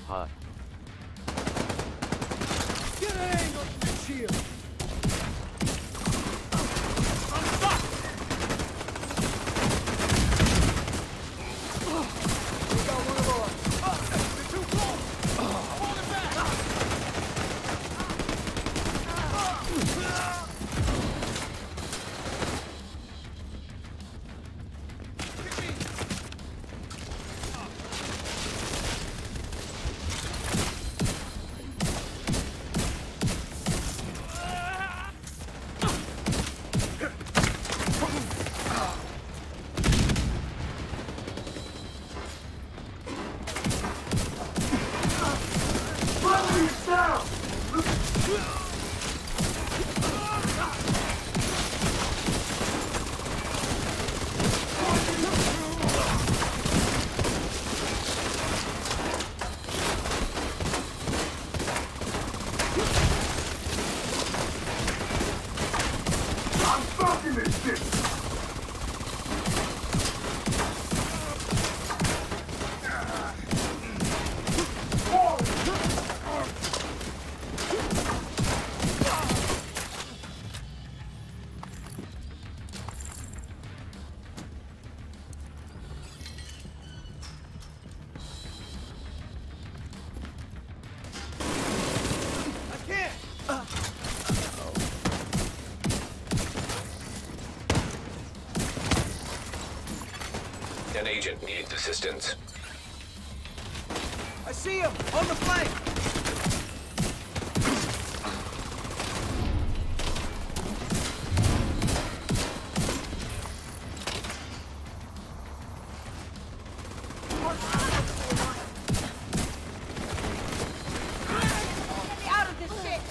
Hi. Get an angle on the shield. We got one of ours. They're too close. Hold it back. An agent needs assistance. I see him on the flank. Get me out of this shit.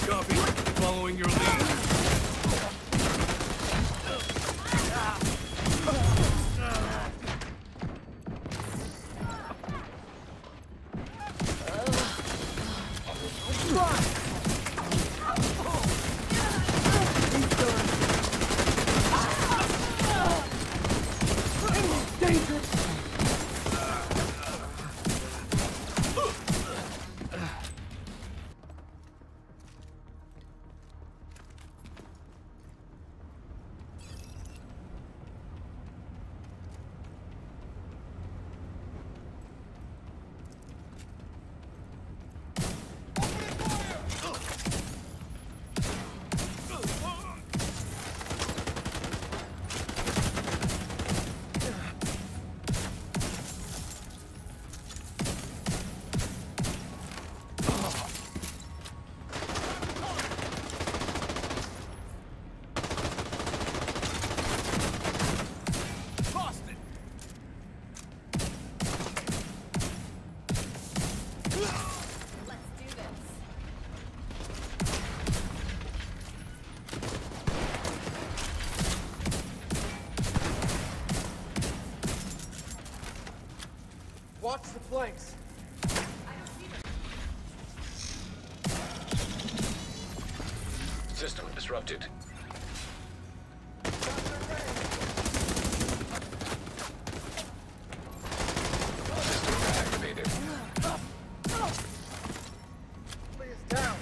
Copy. Following your lead. Watch the flanks. System disrupted. System activated. Please down.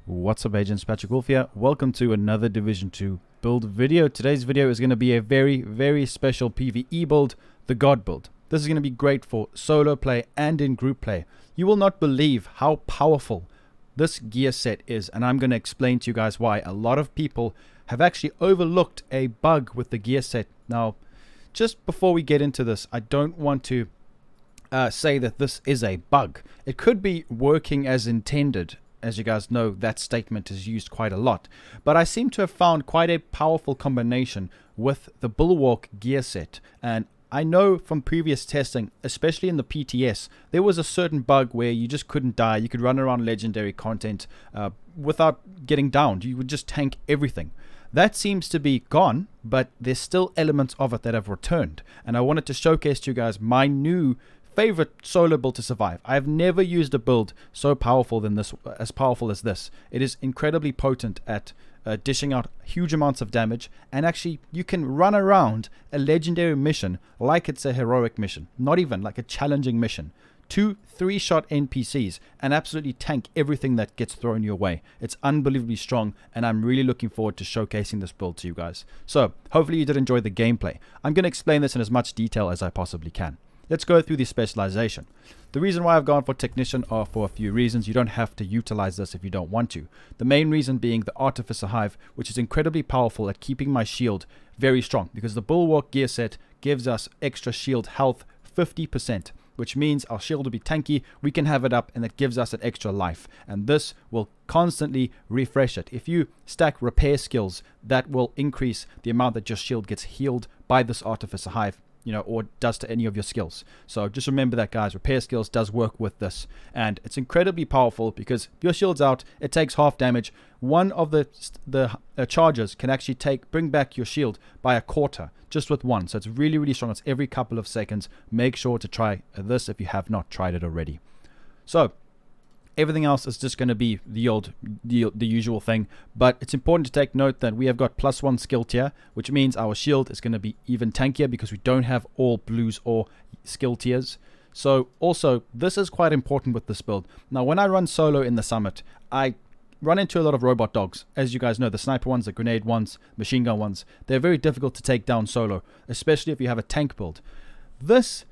What's up, agents? Patrick Wolf here. Welcome to another Division 2 build video. Today's video is going to be a very special PvE build, the God build. This is going to be great for solo play and in group play. You will not believe how powerful this gear set is, and I'm going to explain to you guys why. A lot of people have actually overlooked a bug with the gear set. Now, just before we get into this, I don't want to say that this is a bug. It could be working as intended. As you guys know, that statement is used quite a lot. But I seem to have found quite a powerful combination with the Bulwark gear set. And I know from previous testing, especially in the PTS, there was a certain bug where you just couldn't die. You could run around legendary content without getting downed. You would just tank everything. That seems to be gone, but there's still elements of it that have returned. And I wanted to showcase to you guys my new favorite solo build to survive. I have never used a build so powerful than this, as powerful as this. It is incredibly potent at dishing out huge amounts of damage, and actually you can run around a legendary mission like it's a heroic mission, not even like a challenging mission. 2-3 shot NPCs and absolutely tank everything that gets thrown your way. It's unbelievably strong, and I'm really looking forward to showcasing this build to you guys. So hopefully you did enjoy the gameplay. I'm going to explain this in as much detail as I possibly can. Let's go through the specialization. The reason why I've gone for technician are for a few reasons. You don't have to utilize this if you don't want to. The main reason being the Artificer Hive, which is incredibly powerful at keeping my shield very strong, because the Bulwark gear set gives us extra shield health 50%, which means our shield will be tanky, we can have it up, and it gives us an extra life. And this will constantly refresh it. If you stack repair skills, that will increase the amount that your shield gets healed by this Artificer Hive, or does to any of your skills. So just remember that, guys. Repair skills does work with this, and it's incredibly powerful because if your shield's out, it takes half damage. One of the charges can actually bring back your shield by a quarter just with one. So it's really, really strong. It's every couple of seconds. Make sure to try this if you have not tried it already. So everything else is just going to be the usual thing, but it's important to take note that we have got +1 skill tier, which means our shield is going to be even tankier because we don't have all blues or skill tiers. So also, this is quite important with this build. Now, when I run solo in the summit, I run into a lot of robot dogs. As you guys know, the sniper ones, the grenade ones, machine gun ones, they're very difficult to take down solo, especially if you have a tank build. This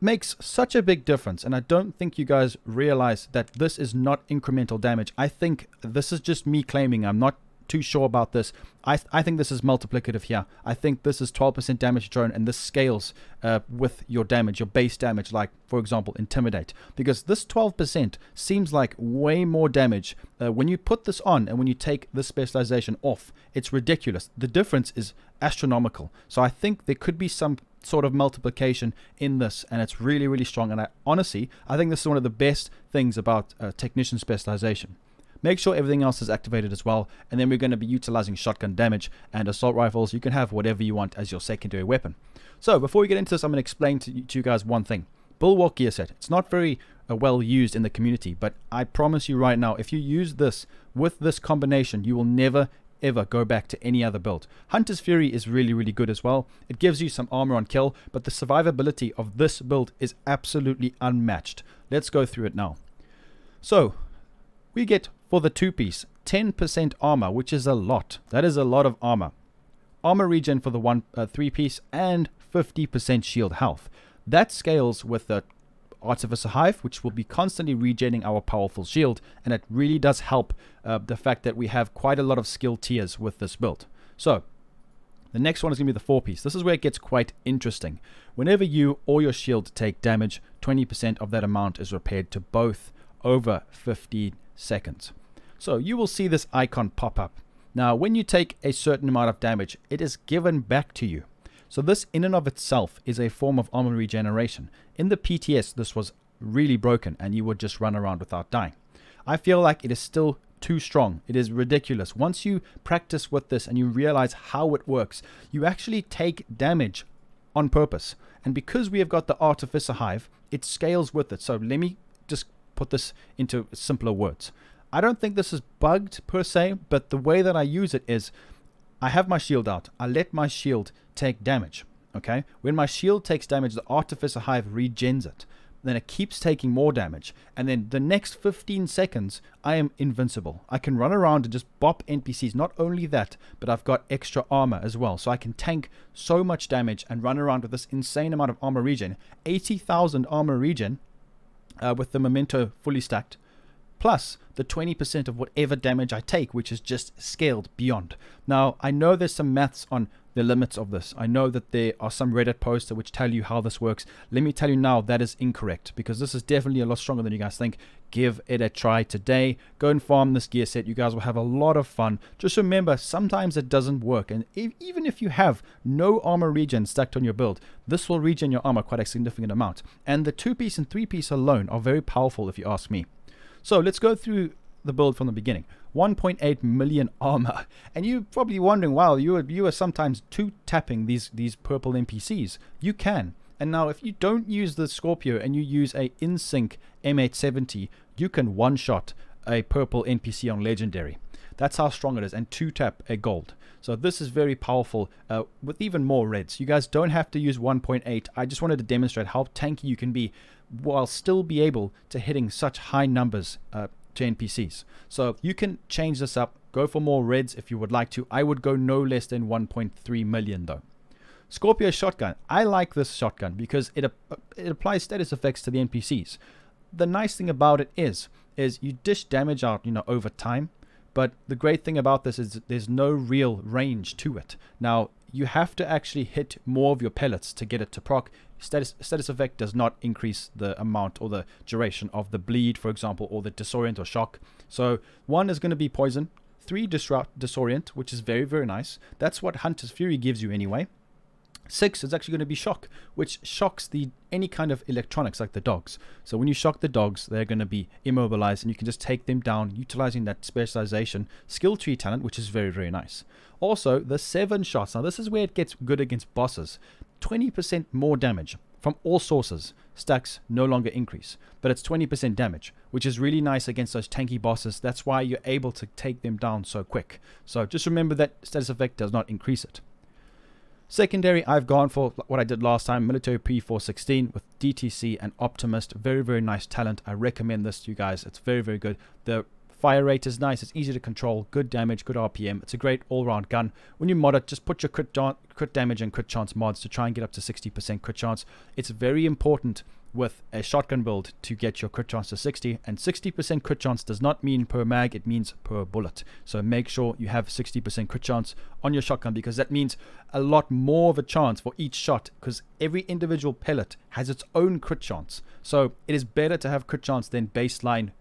makes such a big difference, and I don't think you guys realize that this is not incremental damage. I think this is just me claiming. I'm not too sure about this. I think this is multiplicative here. I think this is 12% damage drone, and this scales with your damage, your base damage, like for example Intimidate, because this 12% seems like way more damage when you put this on and when you take this specialization off. It's ridiculous. The difference is astronomical. So I think there could be some sort of multiplication in this, and it's really, really strong. And I think this is one of the best things about technician specialization. Make sure everything else is activated as well, and then we're going to be utilizing shotgun damage and assault rifles. You can have whatever you want as your secondary weapon. So before we get into this, I'm going to explain to you guys one thing. Bulwark gear set. It's not very well used in the community, but I promise you right now, if you use this with this combination, you will never ever go back to any other build. Hunter's Fury is really, really good as well. It gives you some armor on kill, but the survivability of this build is absolutely unmatched. Let's go through it now. So we get, for the 2-piece, 10% armor, which is a lot. That is a lot of armor. Armor regen for the 3-piece, and 50% shield health. That scales with the Artificer Hive, which will be constantly regenerating our powerful shield, and it really does help the fact that we have quite a lot of skill tiers with this build. So the next one is going to be the 4-piece. This is where it gets quite interesting. Whenever you or your shield take damage, 20% of that amount is repaired to both over 15 seconds. So you will see this icon pop up. Now when you take a certain amount of damage, it is given back to you. So this in and of itself is a form of armor regeneration. In the PTS, this was really broken and you would just run around without dying. I feel like it is still too strong. It is ridiculous. Once you practice with this and you realize how it works, you actually take damage on purpose. And because we have got the Artificer Hive, it scales with it. So let me just put this into simpler words. I don't think this is bugged per se, but the way that I use it is I have my shield out. I let my shield take damage. Okay, when my shield takes damage, the Artificer Hive regens it. then it keeps taking more damage, and then the next 15 seconds I am invincible. I can run around and just bop NPCs. Not only that, but I've got extra armor as well, so I can tank so much damage and run around with this insane amount of armor regen. 80,000 armor regen with the memento fully stacked, plus the 20% of whatever damage I take, which is just scaled beyond. Now, I know there's some maths on the limits of this. I know that there are some Reddit posts which tell you how this works. Let me tell you now, that is incorrect, because this is definitely a lot stronger than you guys think. Give it a try today. Go and farm this gear set. You guys will have a lot of fun. Just remember, sometimes it doesn't work, and even if you have no armor regen stacked on your build, this will regen your armor quite a significant amount. And the 2-piece and 3-piece alone are very powerful if you ask me. So let's go through the build from the beginning. 1.8 million armor, and you're probably wondering, wow, you are sometimes tapping these purple NPCs. You can. And now if you don't use the Scorpio and you use a in-sync M870, you can one-shot a purple NPC on legendary. That's how strong it is, and 2-tap a gold. So this is very powerful with even more reds. You guys don't have to use 1.8. I just wanted to demonstrate how tanky you can be while still be able to hitting such high numbers to NPCs. So you can change this up, go for more reds if you would like to. I would go no less than 1.3 million though. Scorpio Shotgun. I like this shotgun because it applies status effects to the NPCs. The nice thing about it is you dish damage out, over time. But the great thing about this is there's no real range to it. Now, you have to actually hit more of your pellets to get it to proc. Status effect does not increase the amount or the duration of the bleed, for example, or the disorient or shock. So 1 is going to be poison, 3 disorient, which is very, very nice. That's what Hunter's Fury gives you anyway. 6 is actually going to be shock, which shocks any kind of electronics like the dogs. So when you shock the dogs, they're going to be immobilized, and you can just take them down utilizing that specialization skill tree talent, which is very, very nice. Also, the 7 shots. Now, this is where it gets good against bosses. 20% more damage from all sources. Stacks no longer increase, but it's 20% damage, which is really nice against those tanky bosses. That's why you're able to take them down so quick. So just remember that status effect does not increase it. Secondary, I've gone for what I did last time, Military P416 with DTC and Optimist. Very, very nice talent. I recommend this to you guys. It's very, very good. The fire rate is nice. It's easy to control. Good damage, good RPM. It's a great all-round gun. When you mod it, just put your crit damage and crit chance mods to try and get up to 60% crit chance. It's very important with a shotgun build to get your crit chance to 60, and 60% crit chance does not mean per mag, it means per bullet. So make sure you have 60% crit chance on your shotgun, because that means a lot more of a chance for each shot, because every individual pellet has its own crit chance. So it is better to have crit chance than baseline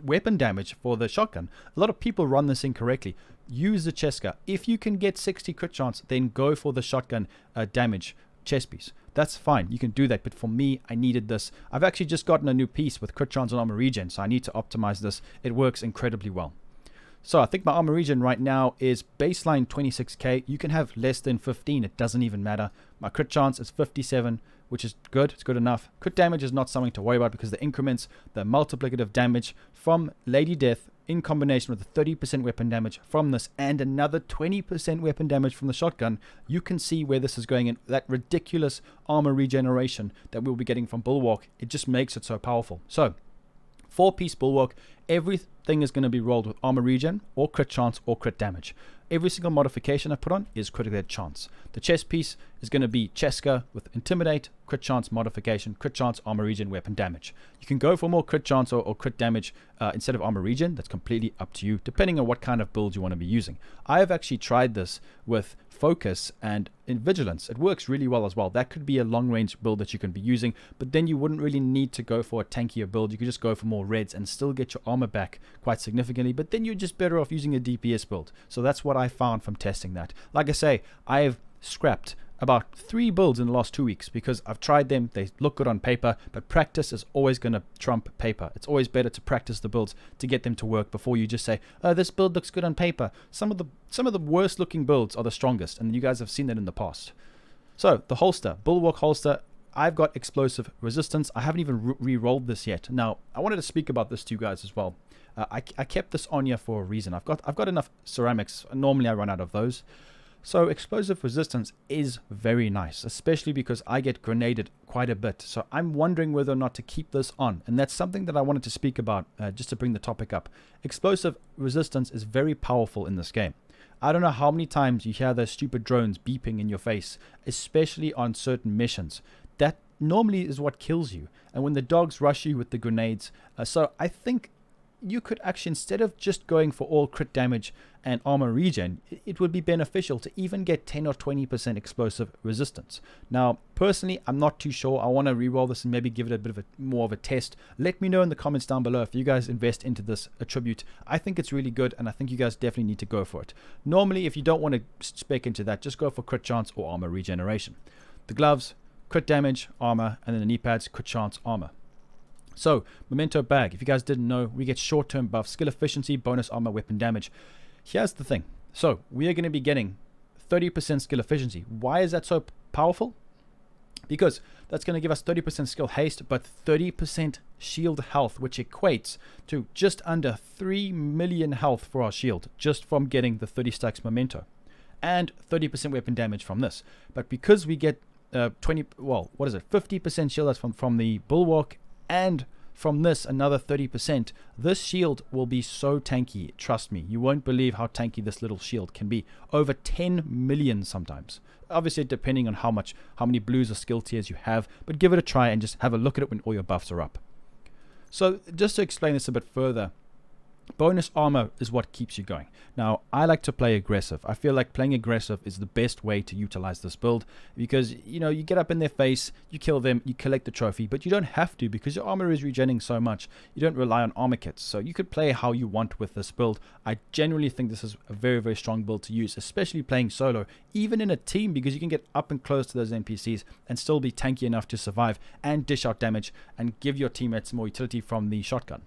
weapon damage for the shotgun. A lot of people run this incorrectly. Use the Cheska. If you can get 60 crit chance, then go for the shotgun damage chest piece. That's fine, you can do that, but for me, I needed this. I've actually just gotten a new piece with crit chance and armor regen, so I need to optimize this. It works incredibly well. So I think my armor regen right now is baseline 26k. You can have less than 15, it doesn't even matter. My crit chance is 57, which is good, it's good enough. Crit damage is not something to worry about, because the increments, the multiplicative damage from Lady Death in combination with the 30% weapon damage from this and another 20% weapon damage from the shotgun, you can see where this is going, in that ridiculous armor regeneration that we'll be getting from Bulwark. It just makes it so powerful. So 4-piece Bulwark, everything is going to be rolled with armor regen or crit chance or crit damage. Every single modification I put on is critical hit chance. The chest piece is going to be Cheska with Intimidate, crit chance modification, crit chance, armor regen, weapon damage. You can go for more crit chance or crit damage instead of armor regen. That's completely up to you, depending on what kind of build you want to be using. I have actually tried this with Focus and in Vigilance. It works really well as well. That could be a long range build that you can be using, but then you wouldn't really need to go for a tankier build. You could just go for more reds and still get your armor back quite significantly, but then you're just better off using a DPS build. So that's what I found from testing that. Like I say, I've scrapped about 3 builds in the last 2 weeks because I've tried them. They look good on paper, but practice is always going to trump paper. It's always better to practice the builds to get them to work before you just say, oh, this build looks good on paper. Some of the worst looking builds are the strongest, and you guys have seen that in the past. So the holster, Bulwark holster, I've got explosive resistance. I haven't even re-rolled this yet. Now, I wanted to speak about this to you guys as well. I kept this on here for a reason. I've got enough ceramics. Normally I run out of those. So explosive resistance is very nice, especially because I get grenaded quite a bit. So I'm wondering whether or not to keep this on. And that's something that I wanted to speak about just to bring the topic up. Explosive resistance is very powerful in this game. I don't know how many times you hear those stupid drones beeping in your face, especially on certain missions. That normally is what kills you. And when the dogs rush you with the grenades. So I think you could actually, instead of just going for all crit damage and armor regen, it would be beneficial to even get 10 or 20% explosive resistance. Now, personally, I'm not too sure. I want to reroll this and maybe give it a bit of more of a test. Let me know in the comments down below if you guys invest into this attribute. I think it's really good, and I think you guys definitely need to go for it. Normally, if you don't want to spec into that, just go for crit chance or armor regeneration. The gloves, crit damage, armor, and then the knee pads, crit chance, armor. So, memento bag, if you guys didn't know, we get short-term buff, skill efficiency, bonus armor, weapon damage. Here's the thing. So, we are going to be getting 30% skill efficiency. Why is that so powerful? Because that's going to give us 30% skill haste, but 30% shield health, which equates to just under 3 million health for our shield, just from getting the 30 stacks memento. And 30% weapon damage from this. But because we get 50% shield health from the bulwark, and from this another 30%, this shield will be so tanky. Trust me, you won't believe how tanky this little shield can be. Over 10 million sometimes. Obviously depending on how many blues or skill tiers you have, but give it a try and just have a look at it when all your buffs are up. So just to explain this a bit further, bonus armor is what keeps you going. Now, I like to play aggressive. I feel like playing aggressive is the best way to utilize this build because, you know, you get up in their face, you kill them, you collect the trophy, but you don't have to because your armor is regenerating so much. You don't rely on armor kits, so you could play how you want with this build. I genuinely think this is a very, very strong build to use, especially playing solo, even in a team, because you can get up and close to those NPCs and still be tanky enough to survive and dish out damage and give your teammates more utility from the shotgun.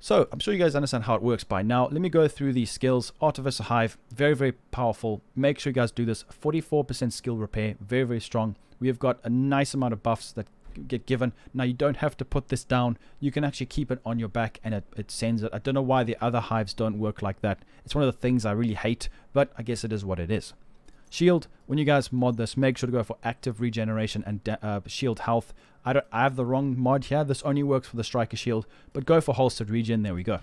So, I'm sure you guys understand how it works by now. Let me go through these skills. Artificer Hive, very, very powerful. Make sure you guys do this. 44% skill repair, very, very strong. We have got a nice amount of buffs that get given. Now, you don't have to put this down. You can actually keep it on your back and it sends it. I don't know why the other hives don't work like that. It's one of the things I really hate, but I guess it is what it is. Shield, when you guys mod this, make sure to go for active regeneration and shield health. I have the wrong mod here. This only works for the striker shield, but go for holstered regen. There we go.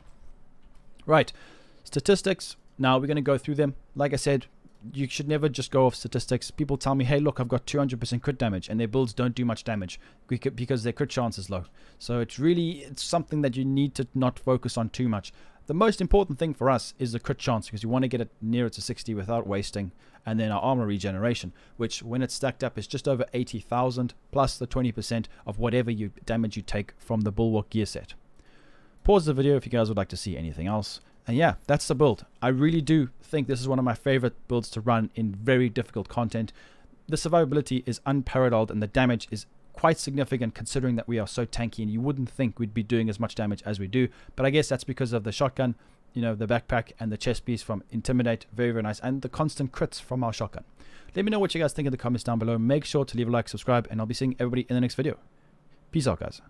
Right, statistics. Now we're going to go through them. Like I said, you should never just go off statistics. People tell me, hey, look, I've got 200% crit damage, and their builds don't do much damage because their crit chance is low. So it's something that you need to not focus on too much. The most important thing for us is the crit chance because you want to get it nearer to 60 without wasting. And then our armor regeneration, which when it's stacked up is just over 80,000 plus the 20% of whatever damage you take from the bulwark gear set. Pause the video if you guys would like to see anything else. And yeah, that's the build. I really do think this is one of my favorite builds to run in very difficult content. The survivability is unparalleled and the damage is quite significant considering that we are so tanky and you wouldn't think we'd be doing as much damage as we do. But I guess that's because of the shotgun, you know, the backpack and the chest piece from Intimidate. Very, very nice. And the constant crits from our shotgun. Let me know what you guys think in the comments down below. Make sure to leave a like, subscribe, and I'll be seeing everybody in the next video. Peace out, guys.